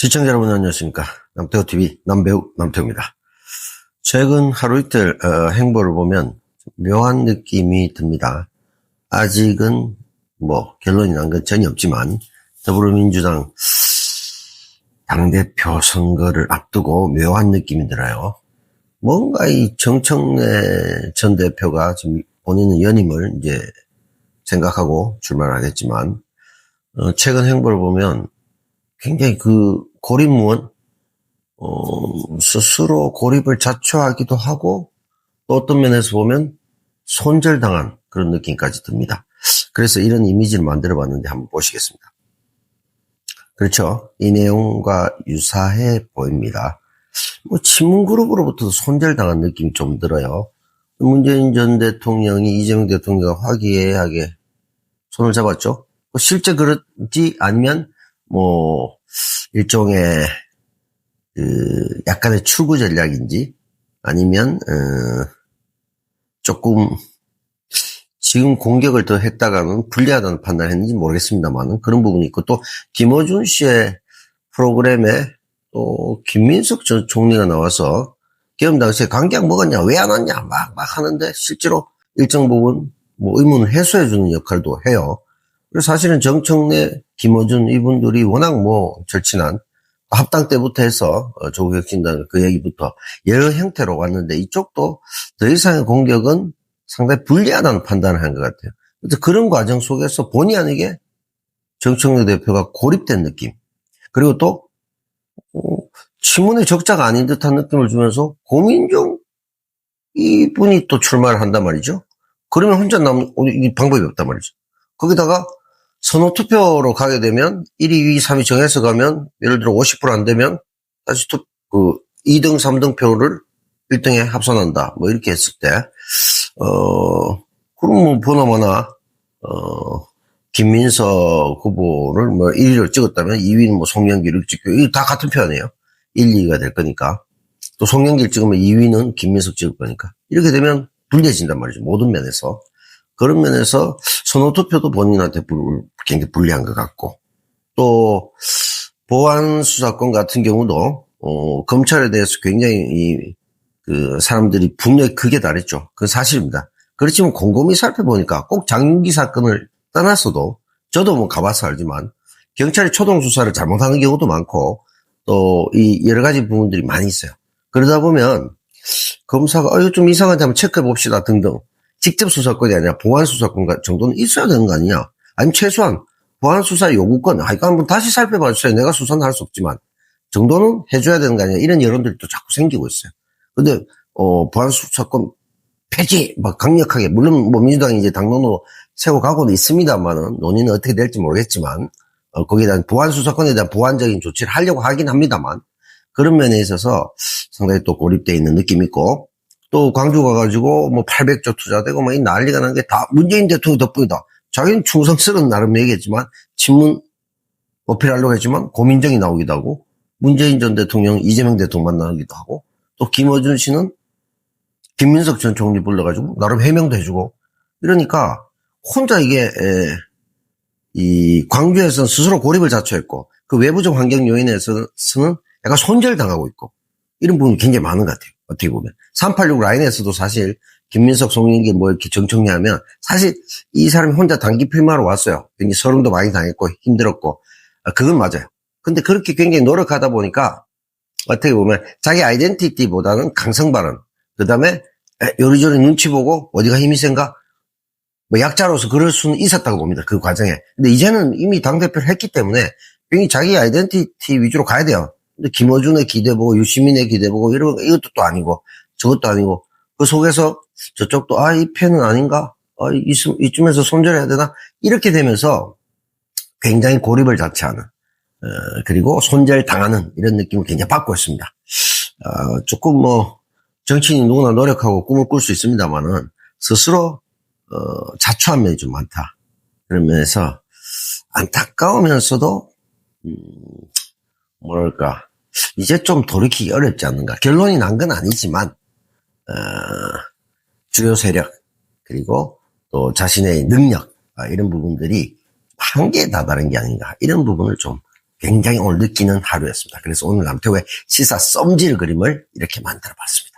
시청자 여러분 안녕하십니까. 남태호TV 남배우 남태호입니다. 최근 하루 이틀 행보를 보면 묘한 느낌이 듭니다. 아직은 결론이 난 건 전혀 없지만 더불어민주당 당대표 선거를 앞두고 묘한 느낌이 들어요. 뭔가 이 정청래 전 대표가 지금 본인은 연임을 이제 생각하고 출마를 하겠지만 최근 행보를 보면 굉장히 고립무원, 스스로 고립을 자초하기도 하고, 또 어떤 면에서 보면 손절당한 그런 느낌까지 듭니다. 그래서 이런 이미지를 만들어 봤는데 한번 보시겠습니다. 그렇죠. 이 내용과 유사해 보입니다. 친문그룹으로부터 손절당한 느낌이 좀 들어요. 문재인 전 대통령이 이재명 대통령과 화기애애하게 손을 잡았죠. 실제 그렇지 아니면 일종의, 약간의 추구 전략인지, 아니면, 조금, 지금 공격을 더 했다가는 불리하다는 판단을 했는지 모르겠습니다만, 그런 부분이 있고, 또, 김어준 씨의 프로그램에, 또, 김민석 전 총리가 나와서, 계엄 당시에 관계약 먹었냐, 왜 안 왔냐, 막 하는데, 실제로 일정 부분, 의문을 해소해주는 역할도 해요. 그래서 사실은 정청래, 김어준 이분들이 워낙 절친한 합당 때부터 해서 조국혁신당 그 얘기부터 여러 형태로 왔는데 이쪽도 더 이상의 공격은 상당히 불리하다는 판단을 한 것 같아요. 그래서 그런 과정 속에서 본의 아니게 정청래 대표가 고립된 느낌, 그리고 또 친문의 적자가 아닌 듯한 느낌을 주면서 고민정 이분이 또 출마를 한단 말이죠. 그러면 혼자 남은 방법이 없단 말이죠. 거기다가 선호투표로 가게 되면 1위, 2위, 3위 정해서 가면 예를 들어 50%안 되면 다시 2등, 3등 표를 1등에 합산한다. 이렇게 했을 때 그럼 보나마나 김민석 후보를 1위를 찍었다면 2위는 송영길을 찍고 이거 다 같은 표현이에요. 1, 2위가 될 거니까. 또 송영길 찍으면 2위는 김민석 찍을 거니까. 이렇게 되면 불리해진단 말이죠. 모든 면에서. 그런 면에서 선호투표도 본인한테 굉장히 불리한 것 같고, 또 보안수사권 같은 경우도 검찰에 대해서 굉장히 사람들이 분노에 크게 달했죠. 그건 사실입니다. 그렇지만 곰곰이 살펴보니까 꼭 장윤기 사건을 떠났어도, 저도 가봐서 알지만 경찰이 초동수사를 잘못하는 경우도 많고, 또 이 여러 가지 부분들이 많이 있어요. 그러다 보면 검사가 이거 좀 이상한데 한번 체크해 봅시다 등등, 직접 수사권이 아니라 보안 수사권 정도는 있어야 되는 거 아니냐. 아니면 최소한 보안 수사 요구권, 이거 한번 다시 살펴봐 주세요. 내가 수사는 할 수 없지만 정도는 해줘야 되는 거 아니냐. 이런 여론들도 자꾸 생기고 있어요. 근데 보안 수사권 폐지 강력하게, 물론 민주당이 이제 당론으로 세워 가고는 있습니다만은 논의는 어떻게 될지 모르겠지만 거기에 대한 보안 수사권에 대한 보완적인 조치를 하려고 하긴 합니다만, 그런 면에 있어서 상당히 또 고립되어 있는 느낌이 있고, 또 광주 가가지고 800조 투자되고 이 난리가 난 게 다 문재인 대통령 덕분이다. 자기는 충성스러운 나름 얘기했지만 친문 어필하려고 했지만 고민정이 나오기도 하고, 문재인 전 대통령 이재명 대통령 만나기도 하고, 또 김어준 씨는 김민석 전 총리 불러가지고 나름 해명도 해주고, 이러니까 혼자 이 광주에서는 스스로 고립을 자초했고, 그 외부적 환경 요인에서는 약간 손절당하고 있고, 이런 부분이 굉장히 많은 것 같아요. 어떻게 보면 386 라인에서도 사실 김민석, 송영길 이렇게 정청래 하면 사실 이 사람이 혼자 단기 필마로 왔어요. 굉장히 서름도 많이 당했고 힘들었고, 그건 맞아요. 근데 그렇게 굉장히 노력하다 보니까 어떻게 보면 자기 아이덴티티보다는 강성 발언, 그 다음에 요리조리 눈치 보고 어디가 힘이 센가, 약자로서 그럴 수는 있었다고 봅니다. 그 과정에. 근데 이제는 이미 당대표를 했기 때문에 굉장히 자기 아이덴티티 위주로 가야 돼요. 근데 김어준의 기대보고 유시민의 기대보고 이것도 또 아니고 저것도 아니고, 그 속에서 저쪽도 이 편은 아닌가, 이쯤에서 손절해야 되나, 이렇게 되면서 굉장히 고립을 자체하는, 그리고 손절당하는 이런 느낌을 굉장히 받고 있습니다. 조금 정치인이 누구나 노력하고 꿈을 꿀 수 있습니다만은 스스로 자초한 면이 좀 많다. 그런 면에서 안타까우면서도 이제 좀 돌이키기 어렵지 않는가. 결론이 난 건 아니지만, 주요 세력, 그리고 또 자신의 능력, 이런 부분들이 한계에 다다른 게 아닌가. 이런 부분을 좀 굉장히 오늘 느끼는 하루였습니다. 그래서 오늘 남태우의 시사 썸질 그림을 이렇게 만들어 봤습니다.